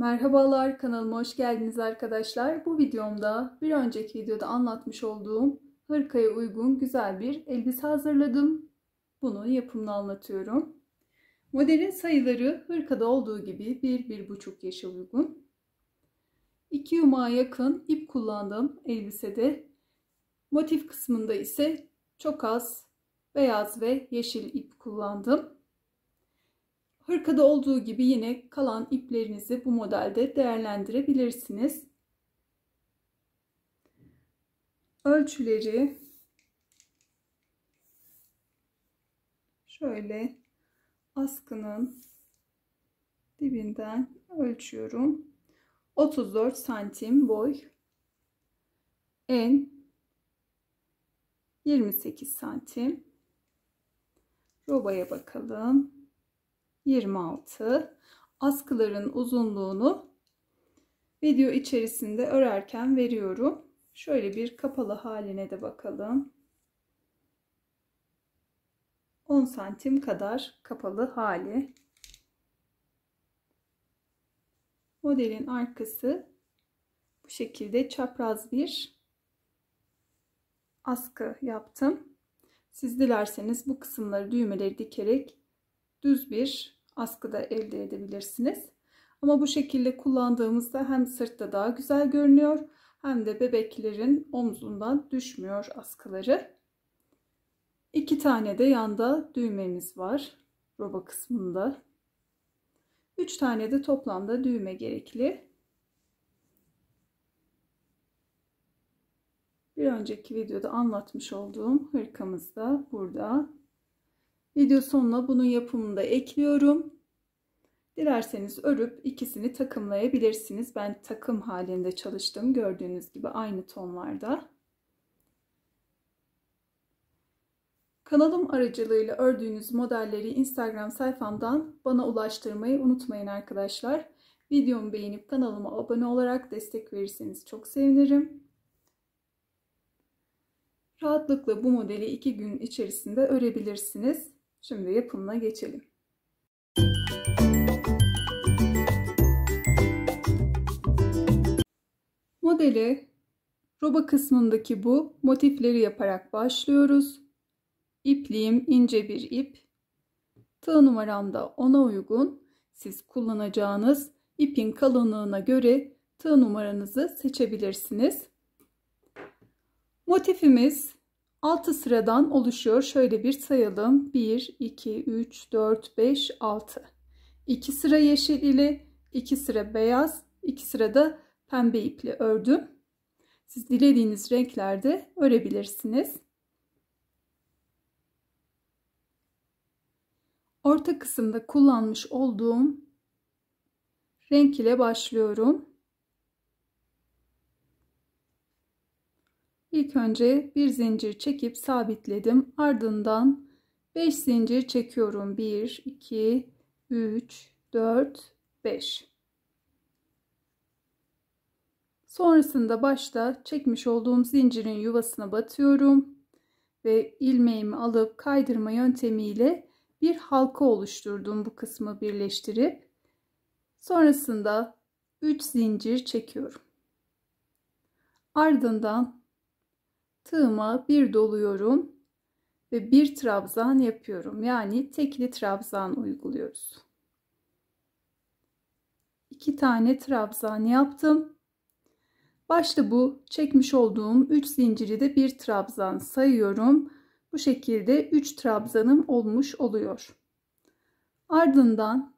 Merhabalar, kanalıma hoş geldiniz arkadaşlar. Bu videomda bir önceki videoda anlatmış olduğum hırkaya uygun güzel bir elbise hazırladım. Bunun yapımını anlatıyorum. Modelin sayıları hırkada olduğu gibi 1-1,5 yaşa uygun. 2 yumağa yakın ip kullandım elbisede. Motif kısmında ise çok az beyaz ve yeşil ip kullandım. Hırkada olduğu gibi yine kalan iplerinizi bu modelde değerlendirebilirsiniz. Ölçüleri şöyle askının dibinden ölçüyorum. 34 santim boy, en 28 santim. Robaya bakalım. 26. Askıların uzunluğunu video içerisinde örerken veriyorum. Şöyle bir kapalı haline de bakalım. 10 santim kadar kapalı hali. Modelin arkası bu şekilde çapraz bir askı yaptım. Siz dilerseniz bu kısımları düğmeleri dikerek düz bir askı da elde edebilirsiniz. Ama bu şekilde kullandığımızda hem sırtta daha güzel görünüyor hem de bebeklerin omzundan düşmüyor askıları. 2 tane de yanda düğmemiz var roba kısmında. 3 tane de toplamda düğme gerekli. Bir önceki videoda anlatmış olduğum hırkamız da burada. Video sonuna bunun yapımını da ekliyorum. Dilerseniz örüp ikisini takımlayabilirsiniz. Ben takım halinde çalıştım. Gördüğünüz gibi aynı tonlarda. Kanalım aracılığıyla ördüğünüz modelleri Instagram sayfamdan bana ulaştırmayı unutmayın arkadaşlar. Videomu beğenip kanalıma abone olarak destek verirseniz çok sevinirim. Rahatlıkla bu modeli 2 gün içerisinde örebilirsiniz. Şimdi yapımına geçelim. Modeli roba kısmındaki bu motifleri yaparak başlıyoruz. İpliğim ince bir ip. Tığ numaram da 10'a uygun. Siz kullanacağınız ipin kalınlığına göre tığ numaranızı seçebilirsiniz. Motifimiz 6 sıradan oluşuyor. Şöyle bir sayalım. 1, 2, 3, 4, 5, 6. 2 sıra yeşil ile 2 sıra beyaz, 2 sıra da pembe iple ördüm. Siz dilediğiniz renklerde örebilirsiniz. Orta kısımda kullanmış olduğum renk ile başlıyorum. İlk önce bir zincir çekip sabitledim. Ardından 5 zincir çekiyorum. 1, 2, 3, 4, 5. Sonrasında başta çekmiş olduğum zincirin yuvasına batıyorum ve ilmeğimi alıp kaydırma yöntemiyle bir halka oluşturdum, bu kısmı birleştirip. Sonrasında 3 zincir çekiyorum. Ardından tığıma bir doluyorum ve bir trabzan yapıyorum. Yani tekli trabzan uyguluyoruz. 2 tane trabzan yaptım. Başta bu çekmiş olduğum 3 zinciri de bir trabzan sayıyorum. Bu şekilde 3 trabzanım olmuş oluyor. Ardından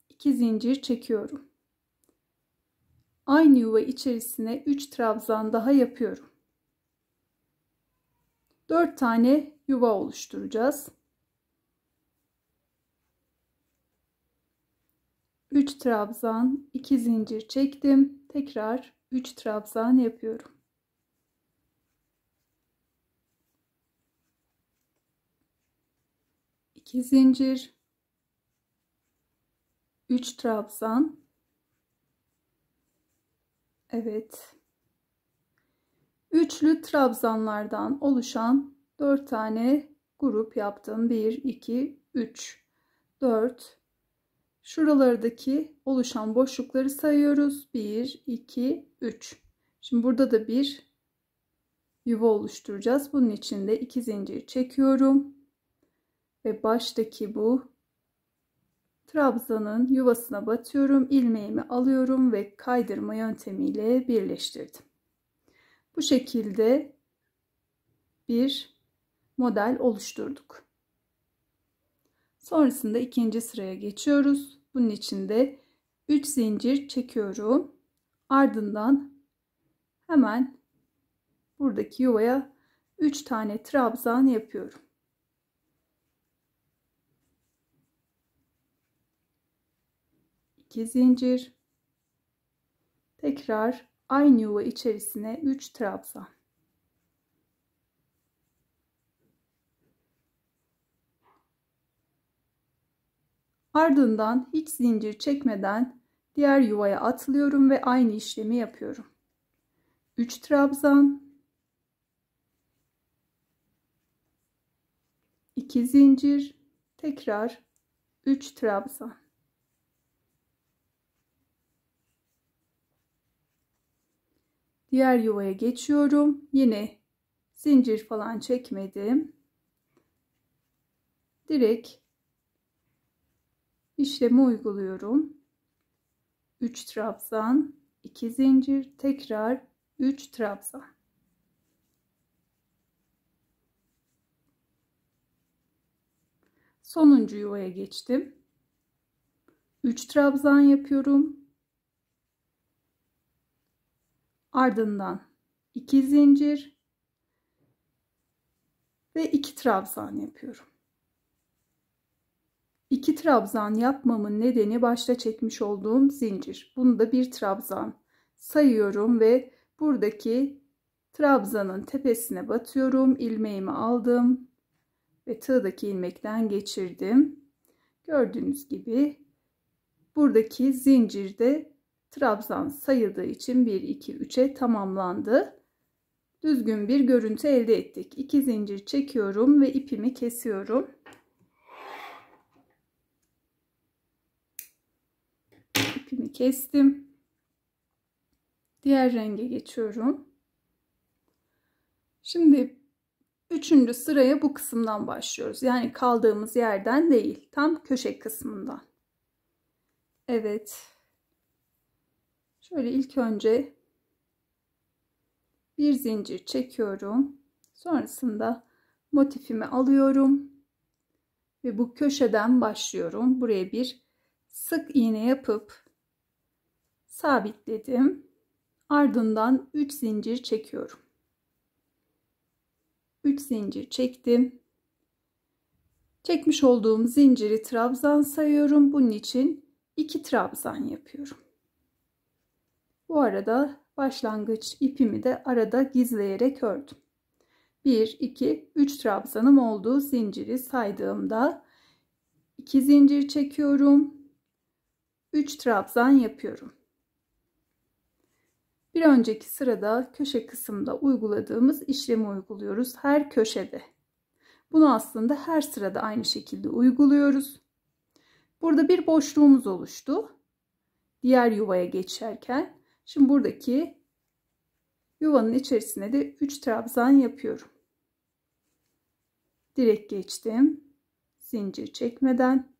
2 zincir çekiyorum. Aynı yuva içerisine 3 trabzan daha yapıyorum. 4 tane yuva oluşturacağız. 3 trabzan, 2 zincir çektim. Tekrar 3 trabzan yapıyorum. İki zincir, 3 trabzan. Evet. Üçlü trabzanlardan oluşan 4 tane grup yaptım. 1, 2, 3, 4, Şuralardaki oluşan boşlukları sayıyoruz. 1, 2, 3. Şimdi burada da bir yuva oluşturacağız. Bunun için de 2 zincir çekiyorum. Ve baştaki bu trabzanın yuvasına batıyorum. İlmeğimi alıyorum ve kaydırma yöntemiyle birleştirdim. Bu şekilde bir model oluşturduk. Sonrasında ikinci sıraya geçiyoruz. Bunun için de 3 zincir çekiyorum. Ardından hemen buradaki yuvaya 3 tane trabzan yapıyorum. İki zincir. Tekrar aynı yuva içerisine 3 trabzan. Ardından hiç zincir çekmeden diğer yuvaya atlıyorum ve aynı işlemi yapıyorum. 3 trabzan, 2 zincir, tekrar 3 trabzan. Diğer yuvaya geçiyorum. Yine zincir falan çekmedim. Direkt işlemi uyguluyorum. 3 trabzan, 2 zincir, tekrar 3 trabzan. Sonuncu yuvaya geçtim. 3 trabzan yapıyorum. Ardından 2 zincir ve 2 trabzan yapıyorum. 2 trabzan yapmamın nedeni başta çekmiş olduğum zincir. Bunu da bir trabzan sayıyorum ve buradaki trabzanın tepesine batıyorum. İlmeğimi aldım ve tığdaki ilmekten geçirdim. Gördüğünüz gibi buradaki zincirde trabzan sayıldığı için 1, 2, 3'e tamamlandı. Düzgün bir görüntü elde ettik. 2 zincir çekiyorum ve ipimi kesiyorum. İpimi kestim. Diğer renge geçiyorum. Şimdi 3. sıraya bu kısımdan başlıyoruz. Yani kaldığımız yerden değil, tam köşe kısmından. Evet. Şöyle ilk önce bir zincir çekiyorum. Sonrasında motifimi alıyorum ve bu köşeden başlıyorum. Buraya bir sık iğne yapıp sabitledim. Ardından 3 zincir çekiyorum. 3 zincir çektim. Çekmiş olduğum zinciri trabzan sayıyorum. Bunun için 2 trabzan yapıyorum. Bu arada başlangıç ipimi de arada gizleyerek ördüm. 1, 2, 3 trabzanım olduğu zinciri saydığımda 2 zincir çekiyorum. 3 trabzan yapıyorum. Bir önceki sırada köşe kısımda uyguladığımız işlemi uyguluyoruz her köşede. Bunu aslında her sırada aynı şekilde uyguluyoruz. Burada bir boşluğumuz oluştu. Diğer yuvaya geçerken şimdi buradaki yuvanın içerisine de 3 trabzan yapıyorum. Direkt geçtim. Zincir çekmeden.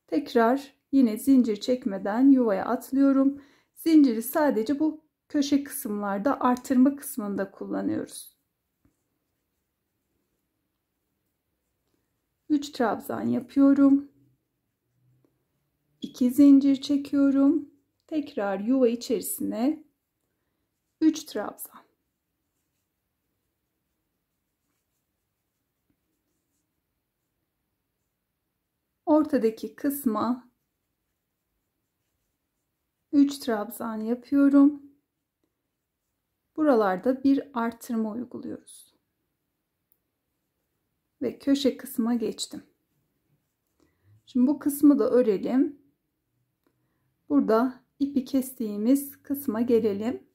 Tekrar yine zincir çekmeden yuvaya atlıyorum. Zinciri sadece bu köşe kısımlarda artırma kısmında kullanıyoruz. 3 trabzan yapıyorum. 2 zincir çekiyorum. Tekrar yuva içerisine 3 trabzan. Ortadaki kısma 3 trabzan yapıyorum. Buralarda bir artırma uyguluyoruz. Ve köşe kısma geçtim. Şimdi bu kısmı da örelim. Burada ipi kestiğimiz kısma gelelim.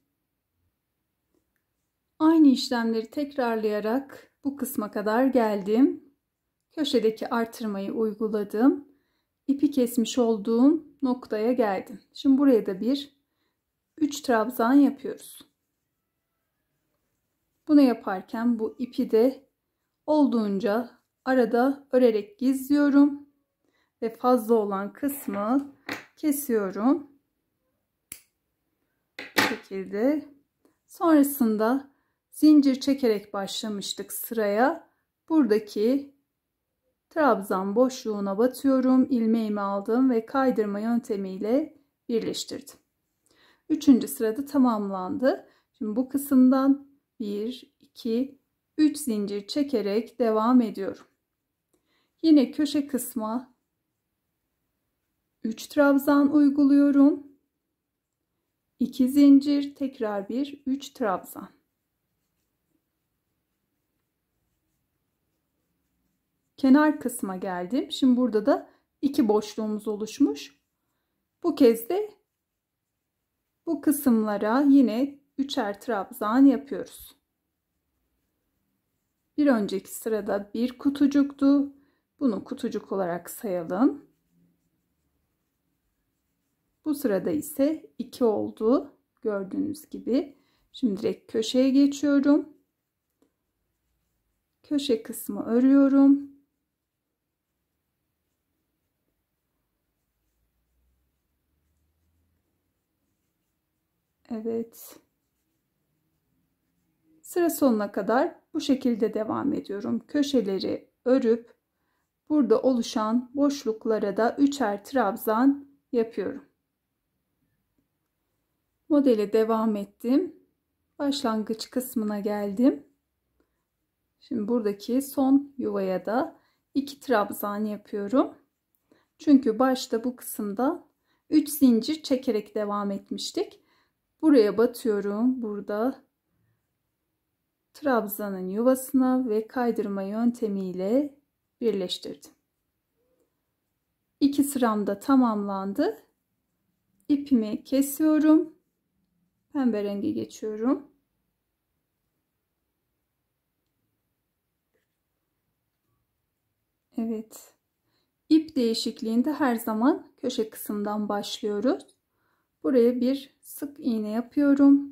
Aynı işlemleri tekrarlayarak bu kısma kadar geldim. Köşedeki artırmayı uyguladım. ipi kesmiş olduğum noktaya geldim. Şimdi buraya da 3 trabzan yapıyoruz. Bunu yaparken bu ipi de olduğunca arada örerek gizliyorum ve fazla olan kısmı kesiyorum. Bu şekilde. Sonrasında zincir çekerek başlamıştık sıraya. Buradaki trabzan boşluğuna batıyorum. İlmeğimi aldım ve kaydırma yöntemiyle birleştirdim. 3. sırada tamamlandı. Şimdi bu kısımdan 1, 2, 3 zincir çekerek devam ediyorum. Yine köşe kısma 3 trabzan uyguluyorum. 2 zincir, tekrar 3 trabzan. Kenar kısma geldim. Şimdi burada da 2 boşluğumuz oluşmuş. Bu kez de bu kısımlara yine 3'er trabzan yapıyoruz. Bir önceki sırada bir kutucuktu. Bunu kutucuk olarak sayalım. Bu sırada ise 2 oldu. Gördüğünüz gibi. Şimdi direkt köşeye geçiyorum. Köşe kısmı örüyorum. Evet. Sıra sonuna kadar bu şekilde devam ediyorum. Köşeleri örüp burada oluşan boşluklara da 3'er trabzan yapıyorum. Modele devam ettim. Başlangıç kısmına geldim. Şimdi buradaki son yuvaya da 2 trabzan yapıyorum. Çünkü başta bu kısımda 3 zincir çekerek devam etmiştik. Buraya batıyorum. Burada trabzanın yuvasına ve kaydırma yöntemiyle birleştirdim. 2 sıram da tamamlandı. İpimi kesiyorum. Pembe renge geçiyorum. Evet. İp değişikliğinde her zaman köşe kısımdan başlıyoruz. Buraya bir sık iğne yapıyorum.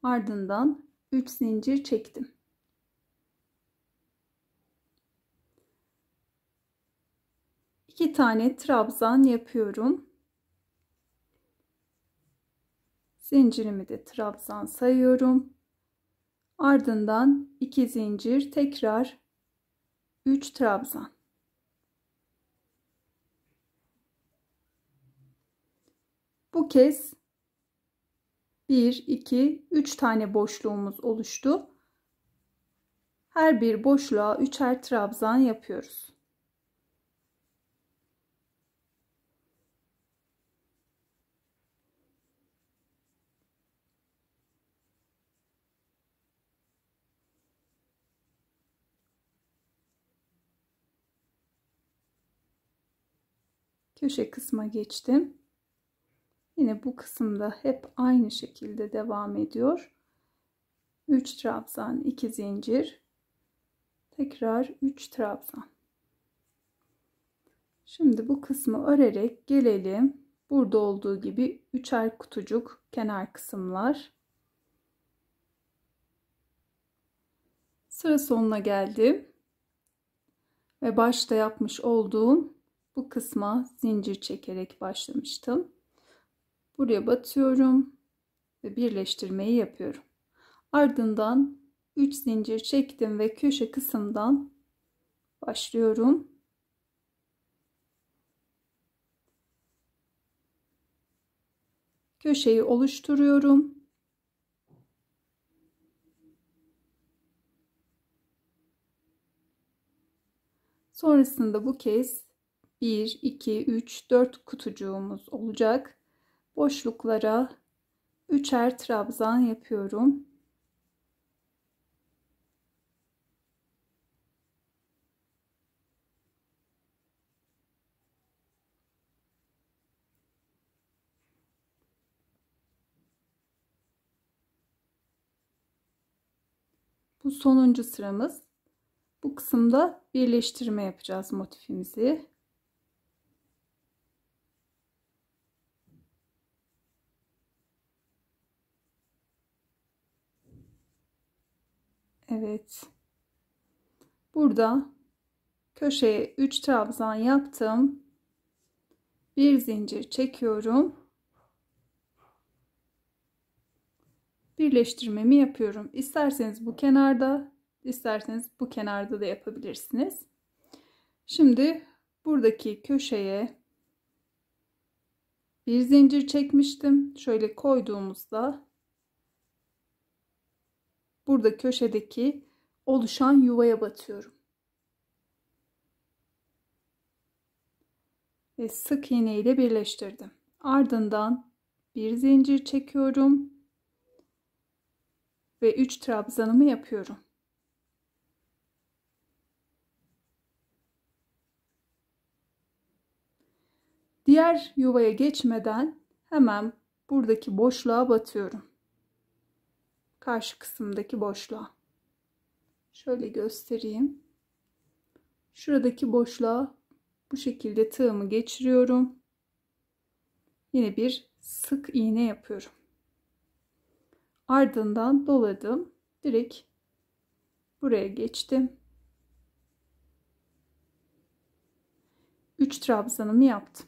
Ardından 3 zincir çektim. İki tane trabzan yapıyorum. Zincirimi de trabzan sayıyorum. Ardından 2 zincir, tekrar 3 trabzan. Bu kez 1, 2, 3 tane boşluğumuz oluştu. Her bir boşluğa 3'er trabzan yapıyoruz. Köşe kısma geçtim. Yine bu kısımda hep aynı şekilde devam ediyor. 3 trabzan, 2 zincir, tekrar 3 trabzan. Şimdi bu kısmı örerek gelelim. Burada olduğu gibi 3'er kutucuk kenar kısımlar. Sıra sonuna geldim. Ve başta yapmış olduğum bu kısma zincir çekerek başlamıştım. Buraya batıyorum ve birleştirmeyi yapıyorum. Ardından 3 zincir çektim ve köşe kısımdan başlıyorum. Köşeyi oluşturuyorum. Sonrasında bu kez 1, 2, 3, 4 kutucuğumuz olacak. Boşluklara 3'er trabzan yapıyorum. Bu sonuncu sıramız. Bu kısımda birleştirme yapacağız motifimizi. Evet. Burada köşeye 3 trabzan yaptım. Bir zincir çekiyorum. Birleştirmemi yapıyorum. İsterseniz bu kenarda, isterseniz bu kenarda da yapabilirsiniz. Şimdi buradaki köşeye bir zincir çekmiştim. Şöyle koyduğumuzda burada köşedeki oluşan yuvaya batıyorum. Ve sık iğne ile birleştirdim. Ardından bir zincir çekiyorum ve 3 trabzanımı yapıyorum. Diğer yuvaya geçmeden hemen buradaki boşluğa batıyorum. Karşı kısımdaki boşluğa. Şöyle göstereyim. Şuradaki boşluğa bu şekilde tığımı geçiriyorum. Yine bir sık iğne yapıyorum. Ardından doladım. Direkt buraya geçtim. 3 trabzanımı yaptım.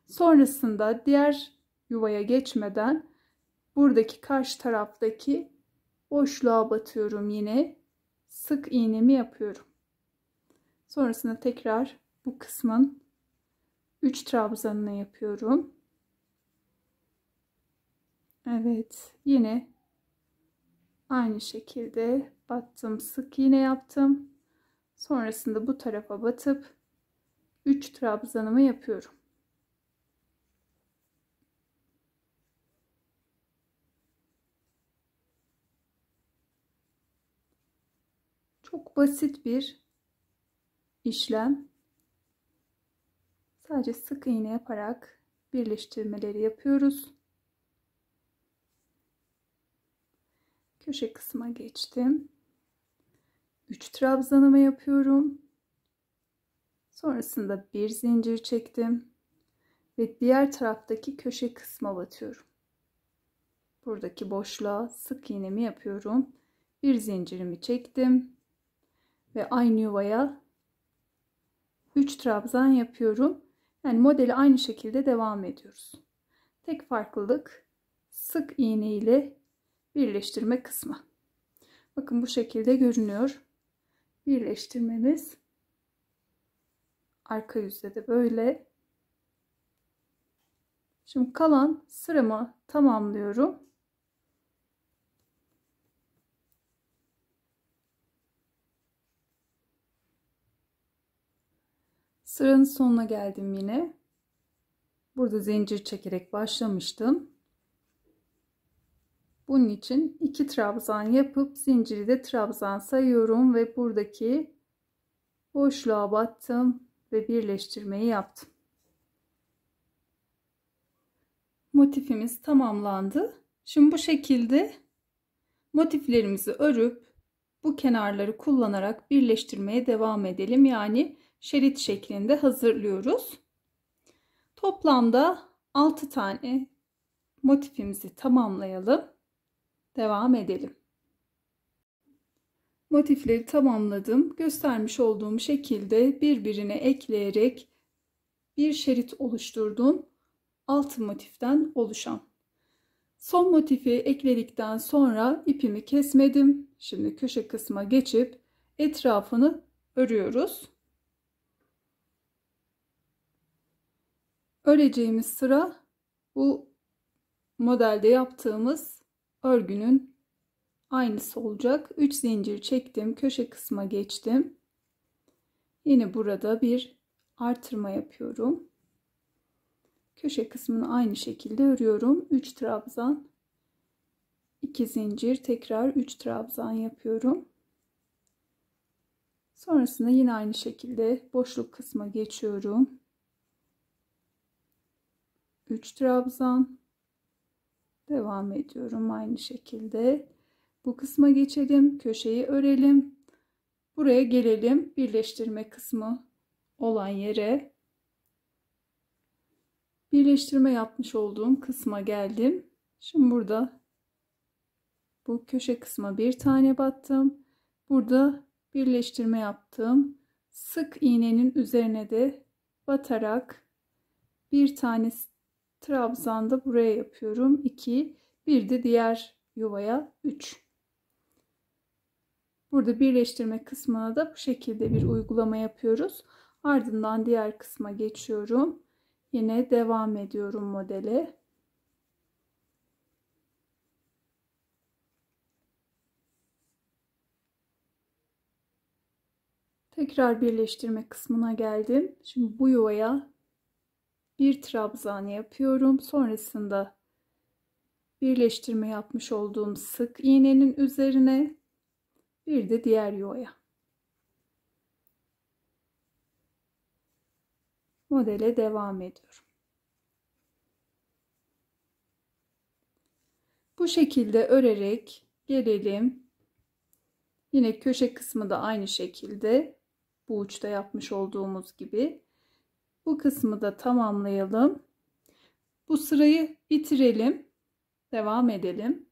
Sonrasında diğer yuvaya geçmeden buradaki karşı taraftaki boşluğa batıyorum yine. Sık iğnemi yapıyorum. Sonrasında tekrar bu kısmın 3 trabzanını yapıyorum. Evet, yine aynı şekilde battım, sık iğne yaptım. Sonrasında bu tarafa batıp 3 trabzanımı yapıyorum. Çok basit bir işlem. Sadece sık iğne yaparak birleştirmeleri yapıyoruz. Köşe kısma geçtim. 3 trabzanımı yapıyorum. Sonrasında bir zincir çektim ve diğer taraftaki köşe kısma batıyorum. Buradaki boşluğa sık iğnemi yapıyorum. Bir zincirimi çektim ve aynı yuvaya 3 trabzan yapıyorum. Yani modeli aynı şekilde devam ediyoruz. Tek farklılık sık iğne ile birleştirme kısmı. Bakın bu şekilde görünüyor. Birleştirmemiz arka yüzde de böyle. Şimdi kalan sıramı tamamlıyorum. Sıranın sonuna geldim yine. Burada zincir çekerek başlamıştım. Bunun için 2 trabzan yapıp zinciri de trabzan sayıyorum ve buradaki boşluğa battım ve birleştirmeyi yaptım. Motifimiz tamamlandı. Şimdi bu şekilde motiflerimizi örüp bu kenarları kullanarak birleştirmeye devam edelim. Yani şerit şeklinde hazırlıyoruz. Toplamda 6 tane motifimizi tamamlayalım. Devam edelim. Motifleri tamamladım. Göstermiş olduğum şekilde birbirine ekleyerek bir şerit oluşturdum. 6 motiften oluşan. Son motifi ekledikten sonra ipimi kesmedim. Şimdi köşe kısma geçip etrafını örüyoruz. Öreceğimiz sıra bu modelde yaptığımız örgünün aynısı olacak. 3 zincir çektim, köşe kısma geçtim. Yine burada bir artırma yapıyorum. Köşe kısmını aynı şekilde örüyorum. 3 trabzan, 2 zincir, tekrar 3 trabzan yapıyorum. Sonrasında yine aynı şekilde boşluk kısma geçiyorum. 3 trabzan, devam ediyorum aynı şekilde. Bu kısma geçelim, köşeyi örelim. Buraya gelelim, birleştirme kısmı olan yere. Birleştirme yapmış olduğum kısma geldim. Şimdi burada bu köşe kısma bir tane battım. Burada birleştirme yaptım. Sık iğnenin üzerine de batarak bir tane trabzan da buraya yapıyorum. 2, bir de diğer yuvaya 3. Burada birleştirme kısmına da bu şekilde bir uygulama yapıyoruz. Ardından diğer kısma geçiyorum. Yine devam ediyorum modele. Tekrar birleştirme kısmına geldim. Şimdi bu yuvaya bir trabzan yapıyorum. Sonrasında birleştirme yapmış olduğum sık iğnenin üzerine bir de diğer yuvaya. Modele devam ediyorum. Bu şekilde örerek gelelim. Yine köşe kısmı da aynı şekilde bu uçta yapmış olduğumuz gibi. Bu kısmı da tamamlayalım. Bu sırayı bitirelim. Devam edelim.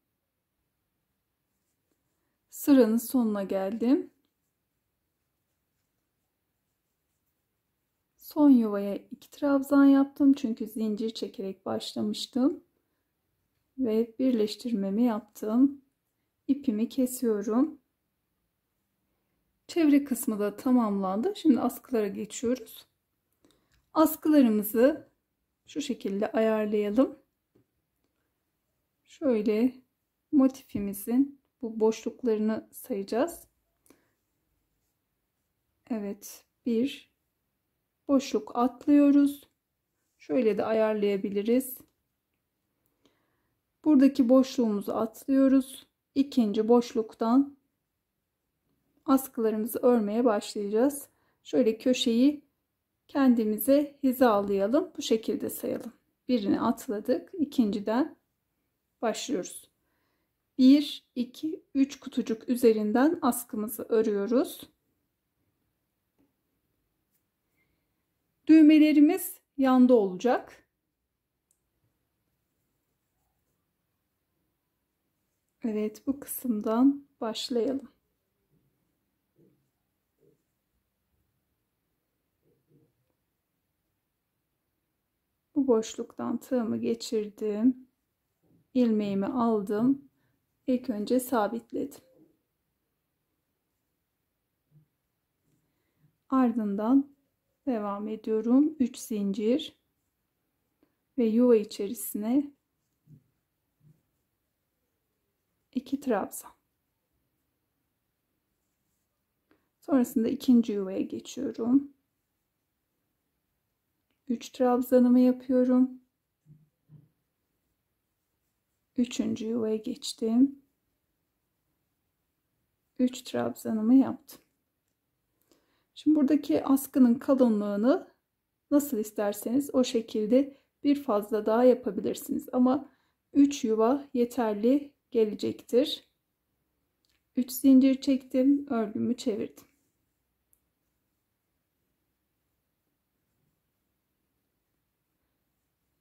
Sıranın sonuna geldim. Son yuvaya 2 trabzan yaptım. Çünkü zincir çekerek başlamıştım. Ve birleştirmemi yaptım. İpimi kesiyorum. Çevre kısmı da tamamlandı. Şimdi askılara geçiyoruz. Askılarımızı şu şekilde ayarlayalım. Şöyle motifimizin bu boşluklarını sayacağız. Evet, bir boşluk atlıyoruz. Şöyle de ayarlayabiliriz. Buradaki boşluğumuzu atlıyoruz. İkinci boşluktan askılarımızı örmeye başlayacağız. Şöyle köşeyi kendimize hizalayalım. Bu şekilde sayalım. Birini atladık. İkinciden başlıyoruz. 1, 2, 3 kutucuk üzerinden askımızı örüyoruz. Düğmelerimiz yanda olacak. Evet, bu kısımdan başlayalım. Bu boşluktan tığımı geçirdim. İlmeğimi aldım. İlk önce sabitledim. Ardından devam ediyorum. 3 zincir ve yuva içerisine 2 trabzan. Sonrasında ikinci yuvaya geçiyorum. 3 trabzanımı yapıyorum. Üçüncü yuvaya geçtim. 3 trabzanımı yaptım. Şimdi buradaki askının kalınlığını nasıl isterseniz o şekilde bir fazla daha yapabilirsiniz. Ama 3 yuva yeterli gelecektir. 3 zincir çektim, örgümü çevirdim.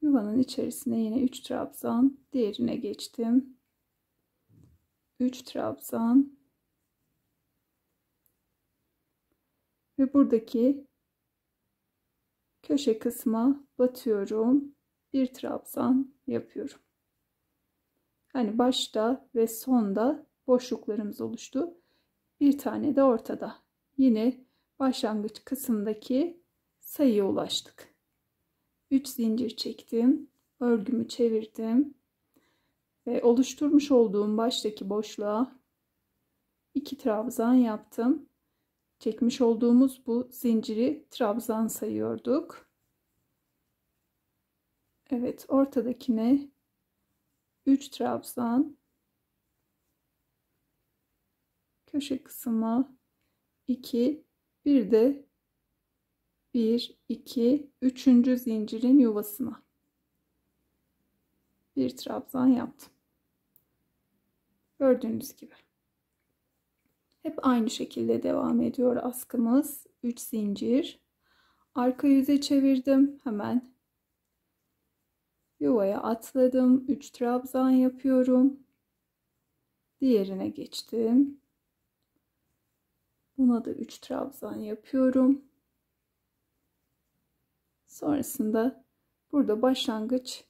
Yuvanın içerisine yine 3 trabzan, diğerine geçtim. 3 trabzan ve buradaki köşe kısma batıyorum. Bir trabzan yapıyorum. Yani başta ve sonda boşluklarımız oluştu. Bir tane de ortada. Yine başlangıç kısımdaki sayıya ulaştık. 3 zincir çektim. Örgümü çevirdim. Ve oluşturmuş olduğum baştaki boşluğa 2 trabzan yaptım. Çekmiş olduğumuz bu zinciri trabzan sayıyorduk. Evet, ortadakine 3 trabzan, köşe kısmı 2, bir de 1, 2, 3. zincirin yuvasına bir trabzan yaptım. Gördüğünüz gibi. Hep aynı şekilde devam ediyor askımız. 3 zincir. Arka yüze çevirdim. Hemen yuvaya atladım. 3 trabzan yapıyorum. Diğerine geçtim. Buna da 3 trabzan yapıyorum. Sonrasında burada başlangıç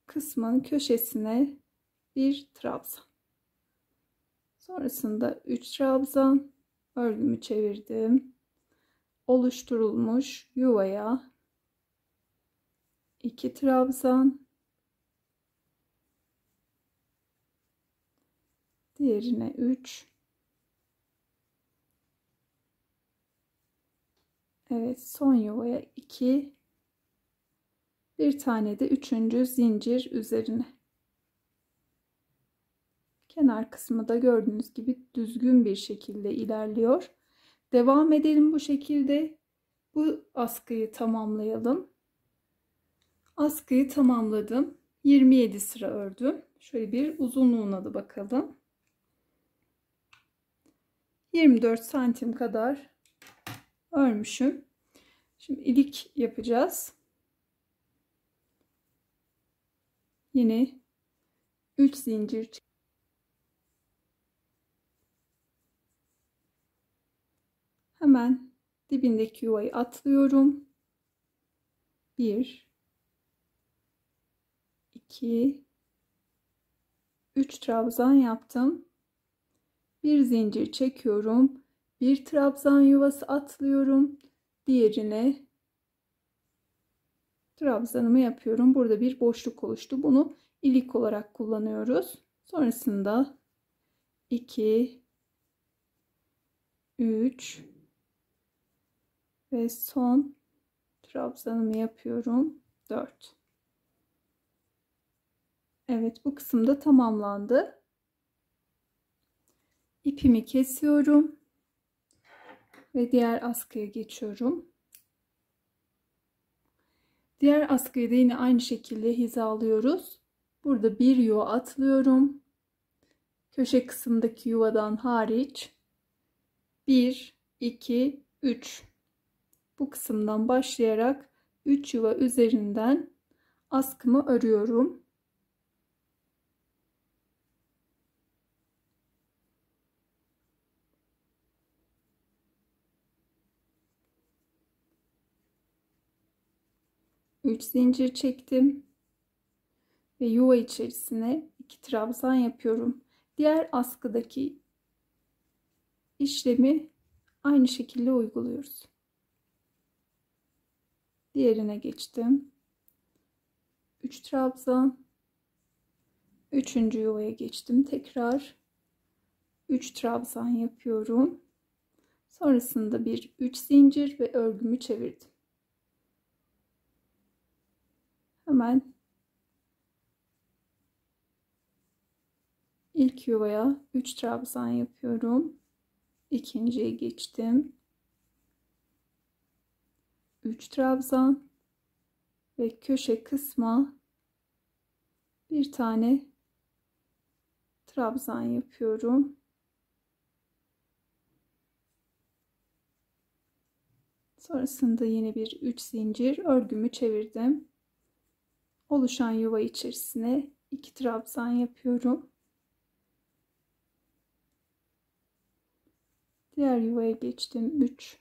kısmın köşesine bir trabzan. Sonrasında 3 trabzan, örgümü çevirdim. Oluşturulmuş yuvaya 2 trabzan, diğerine 3. Evet, son yuvaya 2, bir tane de 3. zincir üzerine. Kenar kısmı da gördüğünüz gibi düzgün bir şekilde ilerliyor. Devam edelim bu şekilde. Bu askıyı tamamlayalım. Askıyı tamamladım. 27 sıra ördüm. Şöyle bir uzunluğuna da bakalım. 24 santim kadar örmüşüm. Şimdi ilik yapacağız. Yine 3 zincir hemen dibindeki yuvayı atlıyorum. 1 2 3 trabzan yaptım. Bir zincir çekiyorum. Bir trabzan yuvası atlıyorum. Diğerine trabzanımı yapıyorum. Burada bir boşluk oluştu. Bunu ilik olarak kullanıyoruz. Sonrasında 2 3 ve son trabzanımı yapıyorum. 4. Evet, bu kısımda tamamlandı. İpimi kesiyorum ve diğer askıya geçiyorum. Diğer askıyı da yine aynı şekilde hizalıyoruz. Burada bir yuva atlıyorum. Köşe kısımdaki yuvadan hariç 1 2 3. Bu kısımdan başlayarak 3 yuva üzerinden askımı örüyorum. Üç zincir çektim ve yuva içerisine 2 trabzan yapıyorum. Diğer askıdaki işlemi aynı şekilde uyguluyoruz. Diğerine geçtim. 3 trabzan. 3. yuvaya geçtim. Tekrar 3 trabzan yapıyorum. Sonrasında bir 3 zincir ve örgümü çevirdim. Hemen ilk yuvaya 3 trabzan yapıyorum. İkinciye geçtim. 3 trabzan ve köşe kısma bir tane trabzan yapıyorum. Sonrasında yine bir 3 zincir, örgümü çevirdim. Oluşan yuva içerisine 2 trabzan yapıyorum. Diğer yuvaya geçtim. 3.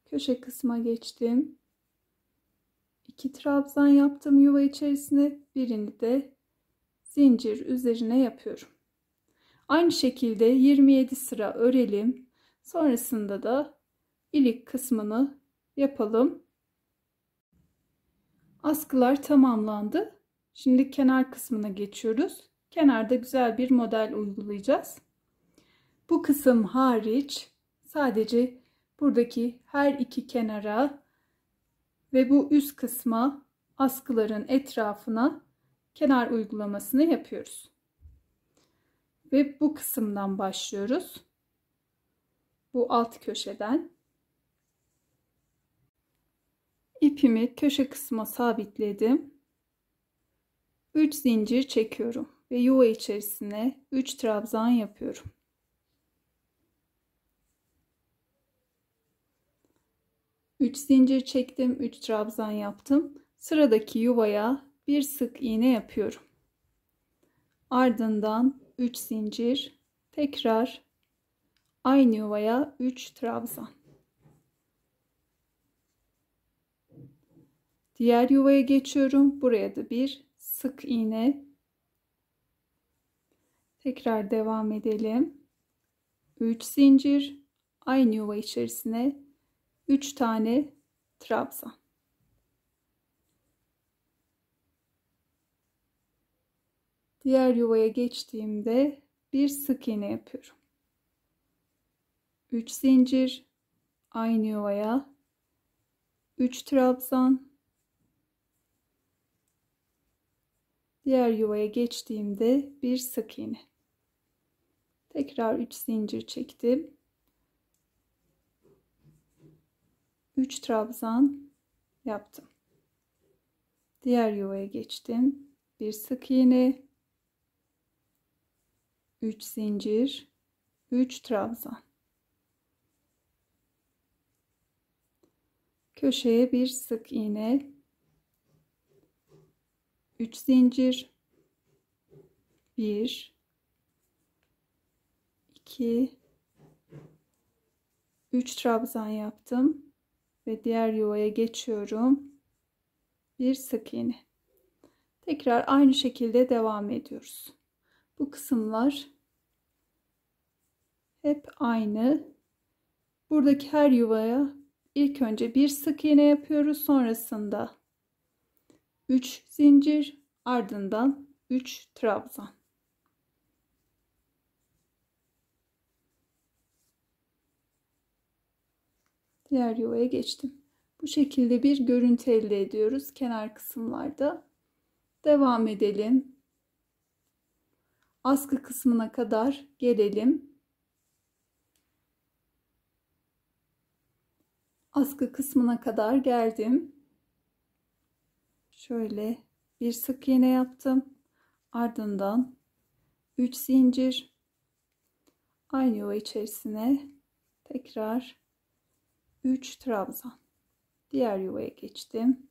Köşe kısma geçtim. 2 trabzan yaptım yuva içerisine. Birini de zincir üzerine yapıyorum. Aynı şekilde 27 sıra örelim. Sonrasında da ilik kısmını yapalım. Askılar tamamlandı. Şimdi kenar kısmına geçiyoruz. Kenarda güzel bir model uygulayacağız. Bu kısım hariç sadece buradaki her iki kenara ve bu üst kısma, askıların etrafına kenar uygulamasını yapıyoruz. Ve bu kısımdan başlıyoruz. Bu alt köşeden. İpimi köşe kısma sabitledim. 3 zincir çekiyorum ve yuva içerisine 3 trabzan yapıyorum. Üç zincir çektim, 3 trabzan yaptım. Sıradaki yuvaya bir sık iğne yapıyorum. Ardından 3 zincir, tekrar aynı yuvaya 3 trabzan. Diğer yuvaya geçiyorum. Buraya da bir sık iğne. Tekrar devam edelim. 3 zincir, aynı yuva içerisine 3 tane trabzan. Diğer yuvaya geçtiğimde bir sık iğne yapıyorum. 3 zincir, aynı yuvaya 3 trabzan. Diğer yuvaya geçtiğimde bir sık iğne. Tekrar 3 zincir çektim. 3 trabzan yaptım. Diğer yuvaya geçtim. Bir sık iğne, 3 zincir, 3 trabzan. Köşeye bir sık iğne, 3 zincir, 1 2 3 trabzan yaptım ve diğer yuvaya geçiyorum. Bir sık iğne. Tekrar aynı şekilde devam ediyoruz. Bu kısımlar hep aynı. Buradaki her yuvaya ilk önce bir sık iğne yapıyoruz. Sonrasında 3 zincir, ardından 3 trabzan. Diğer yuvaya geçtim. Bu şekilde bir görüntü elde ediyoruz kenar kısımlarda. Devam edelim. Askı kısmına kadar gelelim. Askı kısmına kadar geldim. Şöyle bir sık iğne yaptım. Ardından 3 zincir, aynı yuva içerisine tekrar 3 trabzan. Diğer yuvaya geçtim.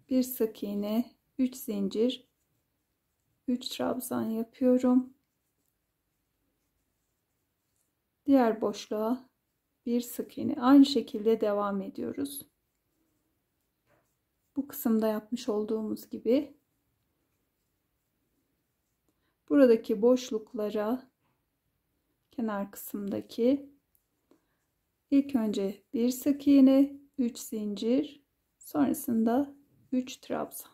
Bir sık iğne, 3 zincir, 3 trabzan yapıyorum. Diğer boşluğa bir sık iğne. Aynı şekilde devam ediyoruz. Bu kısımda yapmış olduğumuz gibi buradaki boşluklara, kenar kısımdaki ilk önce bir sık iğne, 3 zincir, sonrasında 3 trabzan.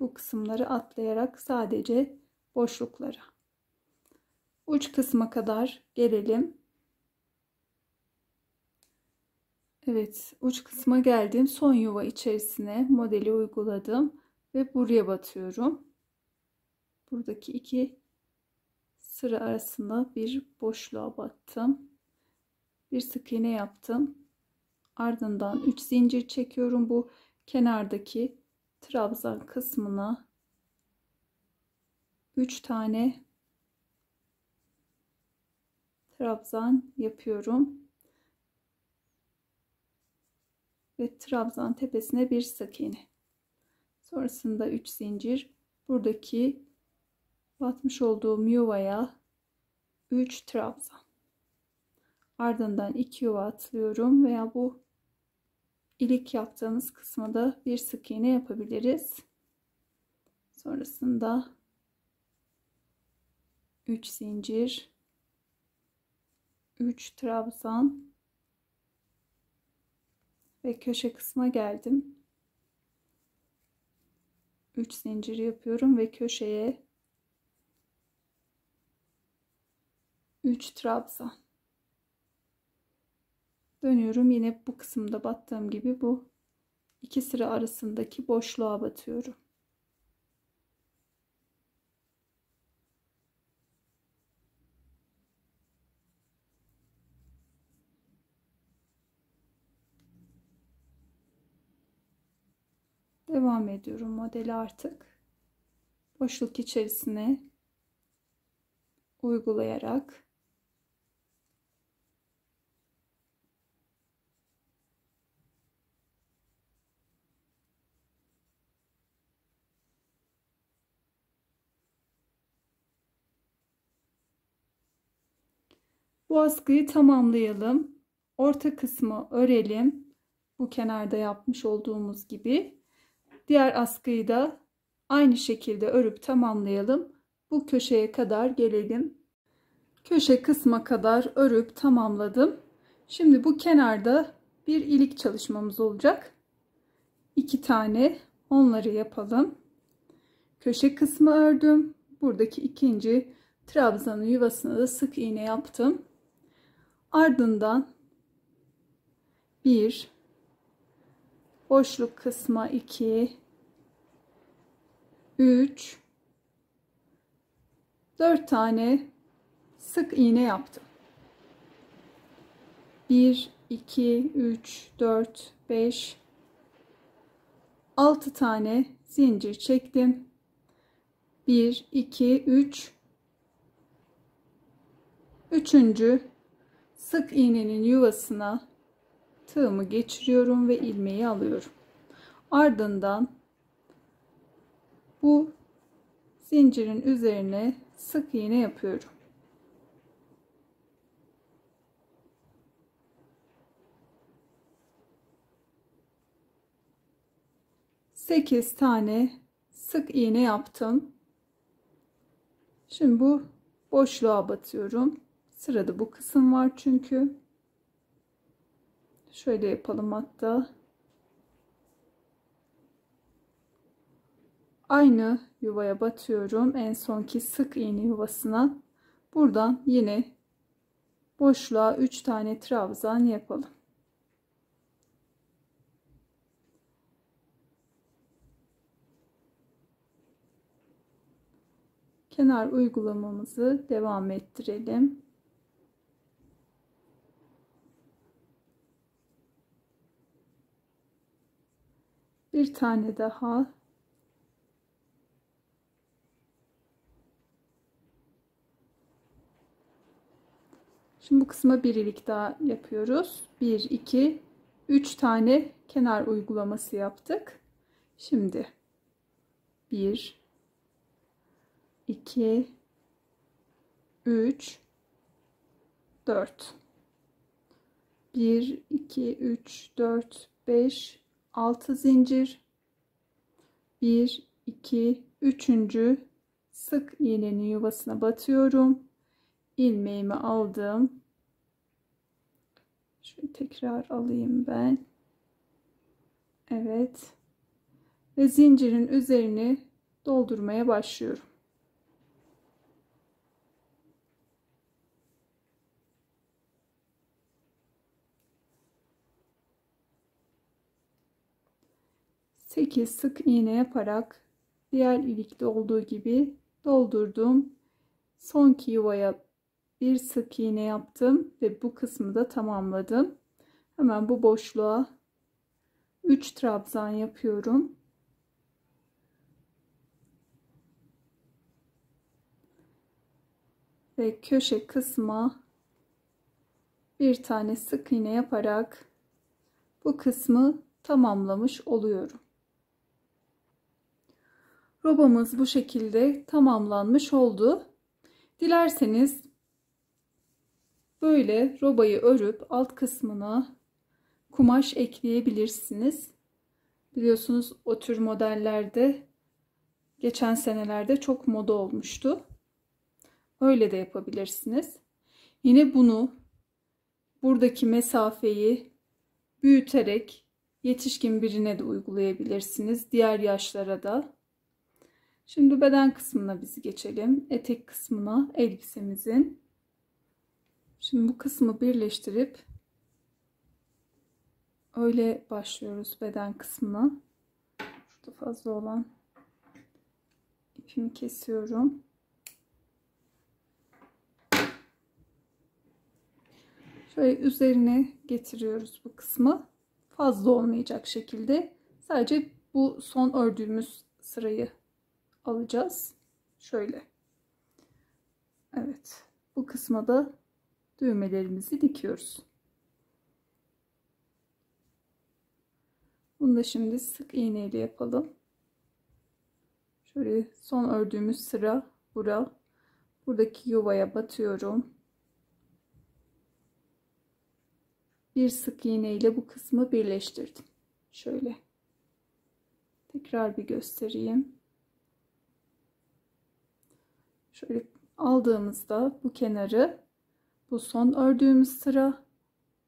Bu kısımları atlayarak sadece boşluklara, uç kısma kadar gelelim. Evet, uç kısma geldim. Son yuva içerisine modeli uyguladım ve buraya batıyorum. Buradaki iki sıra arasında bir boşluğa battım. Bir sık iğne yaptım. Ardından 3 zincir çekiyorum. Bu kenardaki trabzan kısmına 3 tane trabzan yapıyorum. Ve trabzan tepesine bir sık iğne. Sonrasında 3 zincir. Buradaki batmış olduğum yuvaya 3 trabzan. Ardından 2 yuva atlıyorum veya bu ilik yaptığımız kısma da bir sık iğne yapabiliriz. Sonrasında 3 zincir, 3 trabzan ve köşe kısma geldim. 3 zincir yapıyorum ve köşeye 3 trabzan. Dönüyorum, yine bu kısımda battığım gibi bu iki sıra arasındaki boşluğa batıyorum. Devam ediyorum modeli artık. Boşluk içerisine uygulayarak Bu askıyı tamamlayalım. Orta kısmı örelim. Bu kenarda yapmış olduğumuz gibi. Diğer askıyı da aynı şekilde örüp tamamlayalım. Bu köşeye kadar gelelim. Köşe kısma kadar örüp tamamladım. Şimdi bu kenarda bir ilik çalışmamız olacak. 2 tane, onları yapalım. Köşe kısmı ördüm. Buradaki ikinci trabzanın yuvasına da sık iğne yaptım. Ardından bir, boşluk kısma 2, 3, 4 tane sık iğne yaptım. 1, 2, 3, 4, 5, 6 tane zincir çektim. 1, 2, 3. Üçüncü sık iğnenin yuvasına tığımı geçiriyorum ve ilmeği alıyorum. Ardından bu zincirin üzerine sık iğne yapıyorum. Sekiz tane sık iğne yaptım. Şimdi bu boşluğa batıyorum. Sırada bu kısım var çünkü. Şöyle yapalım hatta. Aynı yuvaya batıyorum. En sonki sık iğne yuvasına. Buradan yine boşluğa 3 tane trabzan yapalım. Kenar uygulamamızı devam ettirelim. Bir tane daha. Şimdi bu kısma bir ilik daha yapıyoruz. 1, 2, 3 tane kenar uygulaması yaptık. Şimdi 1, 2, 3, 4. 1, 2, 3, 4, 5, 6 zincir. 1, 2, 3. sık iğnenin yuvasına batıyorum. İlmeğimi aldım. Şöyle tekrar alayım ben. Evet. Ve zincirin üzerini doldurmaya başlıyorum. Sekiz sık iğne yaparak diğer ilikte olduğu gibi doldurdum. Sonki yuvaya bir sık iğne yaptım ve bu kısmı da tamamladım. Hemen bu boşluğa 3 trabzan yapıyorum. Ve köşe kısma bir tane sık iğne yaparak bu kısmı tamamlamış oluyorum. Robamız bu şekilde tamamlanmış oldu. Dilerseniz böyle robayı örüp alt kısmına kumaş ekleyebilirsiniz. Biliyorsunuz o tür modellerde geçen senelerde çok moda olmuştu. Öyle de yapabilirsiniz. Yine bunu buradaki mesafeyi büyüterek yetişkin birine de uygulayabilirsiniz. Diğer yaşlara da. Şimdi beden kısmına biz geçelim. Etek kısmına elbisemizin. Şimdi bu kısmı birleştirip öyle başlıyoruz beden kısmına. Şurada fazla olan ipimi kesiyorum. Şöyle üzerine getiriyoruz bu kısmı. Fazla olmayacak şekilde. Sadece bu son ördüğümüz sırayı alacağız. Şöyle. Evet. Bu kısma da düğmelerimizi dikiyoruz. Bunu da şimdi sık iğne ile yapalım. Şöyle son ördüğümüz sıra bura. Buradaki yuvaya batıyorum. bir sık iğne ile bu kısmı birleştirdim. Şöyle tekrar bir göstereyim. Şöyle aldığımızda bu kenarı, bu son ördüğümüz sıra,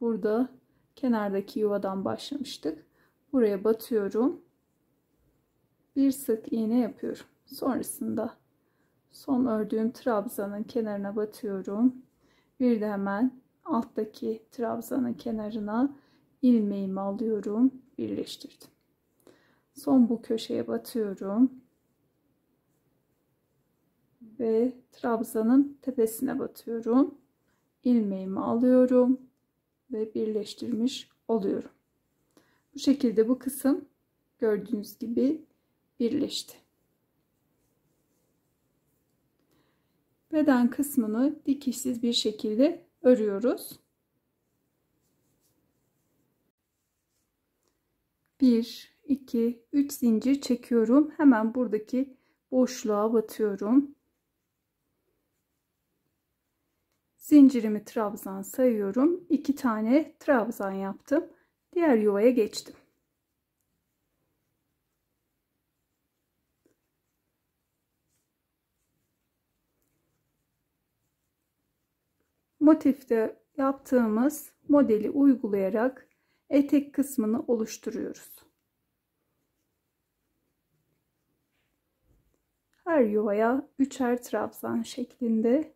burada kenardaki yuvadan başlamıştık. Buraya batıyorum. Bir sık iğne yapıyorum. Sonrasında son ördüğüm trabzanın kenarına batıyorum. Bir de hemen alttaki trabzanın kenarına ilmeğimi alıyorum, birleştirdim. Son bu köşeye batıyorum ve trabzanın tepesine batıyorum. İlmeğimi alıyorum ve birleştirmiş oluyorum. Bu şekilde bu kısım gördüğünüz gibi birleşti. Beden kısmını dikişsiz bir şekilde örüyoruz. 1, 2, 3 zincir çekiyorum. Hemen buradaki boşluğa batıyorum. Zincirimi trabzan sayıyorum. 2 tane trabzan yaptım. Diğer yuvaya geçtim. Motifte yaptığımız modeli uygulayarak etek kısmını oluşturuyoruz. Her yuvaya 3'er trabzan şeklinde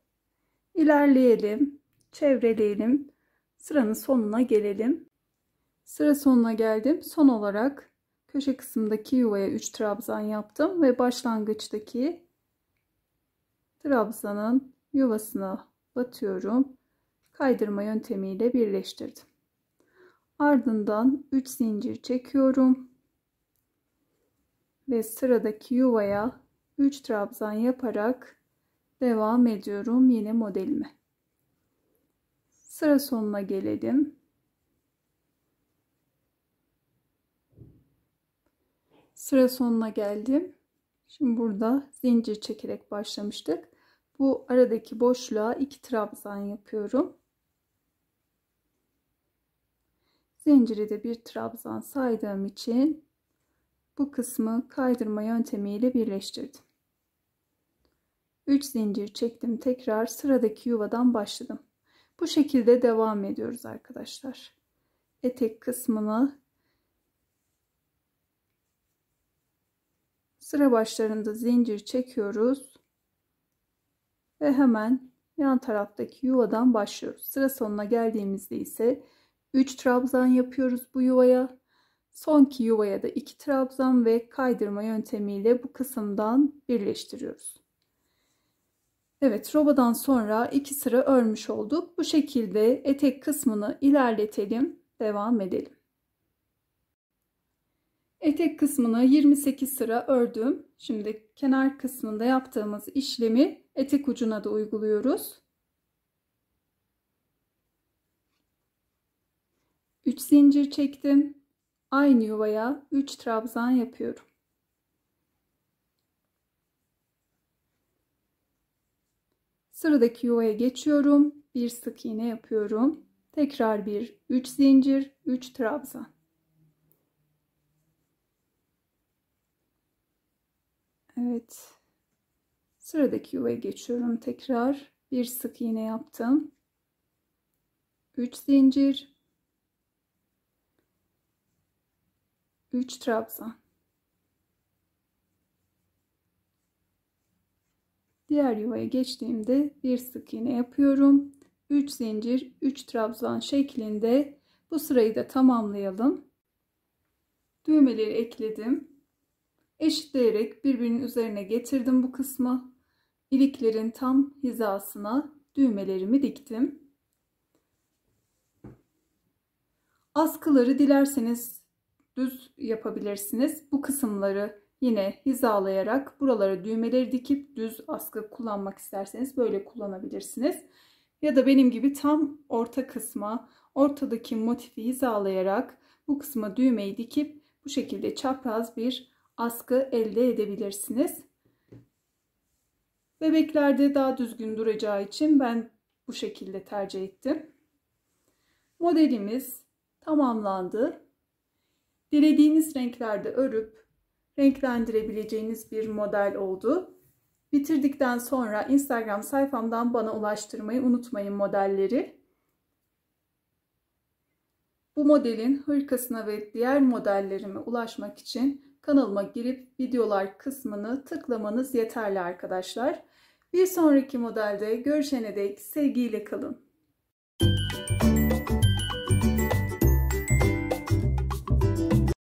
ilerleyelim, çevreleyelim, sıranın sonuna gelelim. Sıra sonuna geldim. Son olarak köşe kısmındaki yuvaya 3 trabzan yaptım ve başlangıçtaki trabzanın yuvasına batıyorum. Kaydırma yöntemiyle birleştirdim. Ardından 3 zincir çekiyorum ve sıradaki yuvaya 3 trabzan yaparak devam ediyorum yine modelime. Sıra sonuna gelelim. Sıra sonuna geldim. Şimdi burada zincir çekerek başlamıştık. Bu aradaki boşluğa 2 trabzan yapıyorum. Zinciri de bir trabzan saydığım için bu kısmı kaydırma yöntemiyle birleştirdim. 3 zincir çektim. Tekrar sıradaki yuvadan başladım. Bu şekilde devam ediyoruz arkadaşlar. Etek kısmını sıra başlarında zincir çekiyoruz ve hemen yan taraftaki yuvadan başlıyoruz. Sıra sonuna geldiğimizde ise 3 trabzan yapıyoruz bu yuvaya. Sonki yuvaya da 2 trabzan ve kaydırma yöntemiyle bu kısımdan birleştiriyoruz. Evet, robadan sonra 2 sıra örmüş olduk. Bu şekilde etek kısmını ilerletelim, devam edelim. Etek kısmını 28 sıra ördüm. Şimdi kenar kısmında yaptığımız işlemi etek ucuna da uyguluyoruz. 3 zincir çektim. Aynı yuvaya 3 trabzan yapıyorum. Sıradaki yuvaya geçiyorum. Bir sık iğne yapıyorum. Tekrar 3 zincir, 3 trabzan. Evet. Sıradaki yuvaya geçiyorum. Tekrar bir sık iğne yaptım. 3 zincir, 3 trabzan. Diğer yuvaya geçtiğimde bir sık iğne yapıyorum. 3 zincir, 3 trabzan şeklinde bu sırayı da tamamlayalım. Düğmeleri ekledim. Eşitleyerek birbirinin üzerine getirdim bu kısmı. İliklerin tam hizasına düğmelerimi diktim. Askıları dilerseniz düz yapabilirsiniz. Bu kısımları yine hizalayarak buralara düğmeleri dikip düz askı kullanmak isterseniz böyle kullanabilirsiniz. Ya da benim gibi tam orta kısma, ortadaki motifi hizalayarak bu kısma düğmeyi dikip bu şekilde çapraz bir askı elde edebilirsiniz. Bebeklerde daha düzgün duracağı için ben bu şekilde tercih ettim. Modelimiz tamamlandı. Dilediğiniz renklerde örüp renklendirebileceğiniz bir model oldu. Bitirdikten sonra Instagram sayfamdan bana ulaştırmayı unutmayın modelleri. Bu modelin hırkasına ve diğer modellerime ulaşmak için kanalıma girip videolar kısmını tıklamanız yeterli arkadaşlar. Bir sonraki modelde görüşene dek sevgiyle kalın.